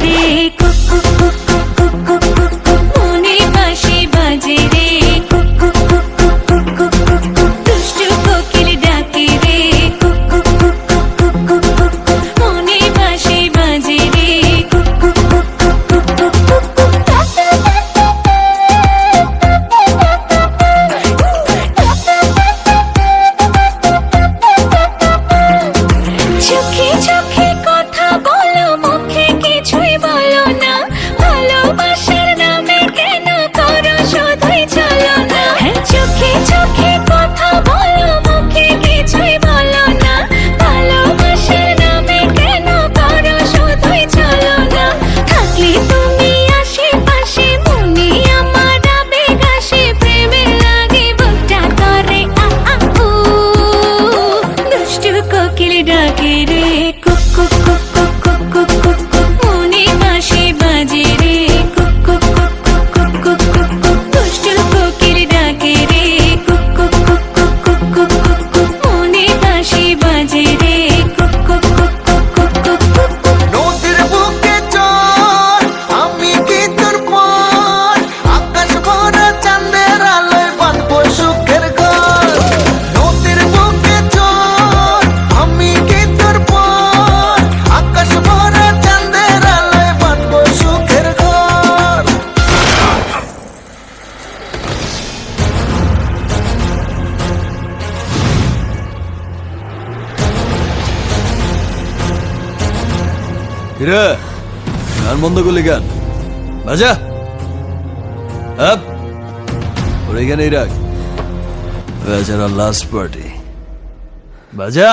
রে cook cook cook cook cook cook cook মনে বাঁশি বাজে রে cook cook cook cook cook cook cook দুষ্টু কোকিল ডাকে রে cook cook cook cook cook cook cook মনে বাঁশি বাজে রে cook cook cook cook cook cook cook চোখে চোখে কথা বলো মুখে কিছুই বলো না ভালোবাসার নামে কেন করো শুধুই চলো না চোখে চোখে কথা বলো মুখে কিছুই বলো না ভালোবাসার নামে কেন করো শুধুই চলো না থাকলে তুমি আশেপাশে মনে আমার আবেগ আসে প্রেমে লাগে বুকটা করে আ আ উ দুষ্টু কোকিল ডাকে রে cook cook cook cook cook cook cook cook মনে বাঁশি বাজে রে cook cook cook cook cook cook cook cook দুষ্টু কোকিল ডাকে রে cook cook cook cook cook cook cook cook মনে বাঁশি বাজে রে cook cook cook cook cook cook cook cook নদীর বুকে চল আমি কি তোর পর আকাশ ভরা চাঁদের আলোয় বাঁধবো সুখের ঘর নদীর বুকে চল আমি কি তোর পর আকাশ ভরা চাঁদের আলোয় বাঁধবো সুখের ঘর কিরে গান বন্ধ করলি গান বাজা আপ ওর এখানেই রাখ বেচারা লাস্ট পার্টি বাজা